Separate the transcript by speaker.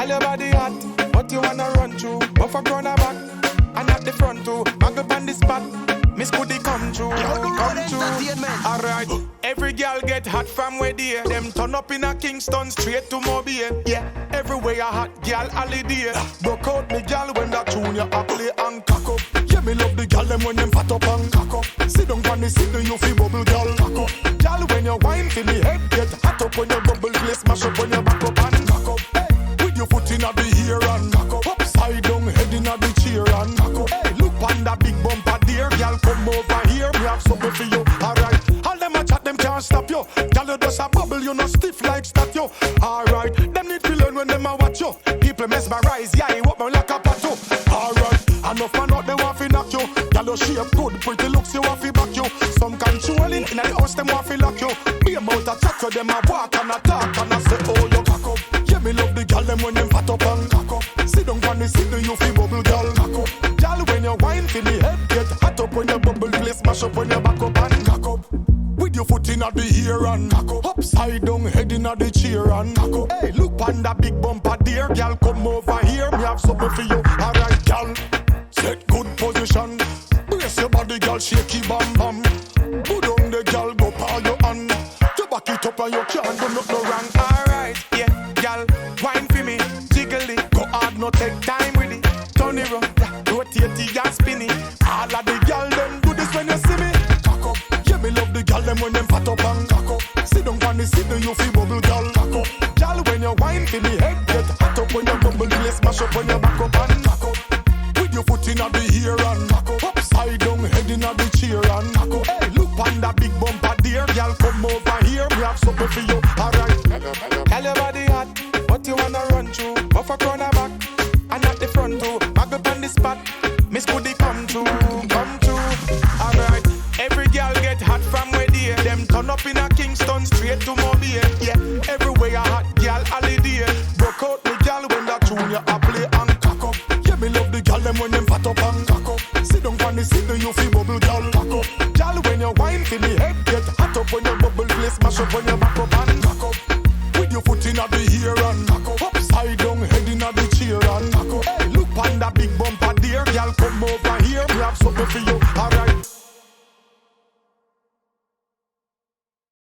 Speaker 1: Tell your body hot, but you wanna run through. Buff a corner back, and at the front too. Back up on the spot, Miss Goody come true, come true. Alright, every girl get hot from where they. Them turn up in a Kingston straight to Mobile. Yeah, everywhere a hot girl holiday. Broke out me girl when that tune ya a play and cock up. Yeah, me love the girl them when them fat up and cock up. Sit down on the seat, you feel bubble girl cock up. Girl when you wine for me head get hot up when you bubble play smash up when you back up and cock up. Hey, with your foot in the ear and cock up. Upside down head in the chair and cock up. Hey, look on that big bumper there, girl come over here, me have something for you. Alright, all them a chat them can't stop you. Girl you just a bubble, you no stiff like statue. Alright, them need to learn when them a watch you. People mesmerize, yeah, he walk me like a pato. Alright, enough man out they want fi knock you. Girl you shape good, pretty looks you want fi back you. Some controlling in the house them want fi lock you. Be about a chat to them a walk and a talk and a say oh you cock up. Yeah me love the girl them when them fat up and cock up. Sit down on the seat you fi bubble girl cock up. Girl when you wine fi me head get hot up when you bubble play smash up when you back up and cock up. With your foot in the ear and cock up. Upside down head in the chair and cock up. Hey look on that big bumper there, girl come over here, me have something for you. Alright girl, set good position. Brace your body, girl, shake it, bam, bam. Put on the girl, go par your hand. You back it up and you can't do no wrong. Alright, yeah, girl, wine for me, jiggle it. Go hard, no take time with it. Turn it round, yeah, rotate it and spin it. All of the girl, them do this when you see me. Cock up, yeah, me love the girl, them when them fat up and cock up. Sit down on the seat, you feel bubble, girl, cock up. Girl, when you wine for me, head get hot up when you bubble, you smash up when you back up and cock up. With your foot in the ear and cock up. Upside down head in the chair and cock up. Hey, look on that big bumper there, girl, come over here, we have something for you. Alright, tell your body hot, but you wanna run through. Buff a corner back, and at the front too. Back up on the spot, Miss Goody come true, come true. Alright, every girl get hot from where they. Them turn up in a Kingston straight to Mobile. Yeah, everywhere a hot girl holiday. Broke out the girl when that tune ya a play and cock up. Yeah, me love the girl them when them fat up and cock up. Sit down on the seat, you feel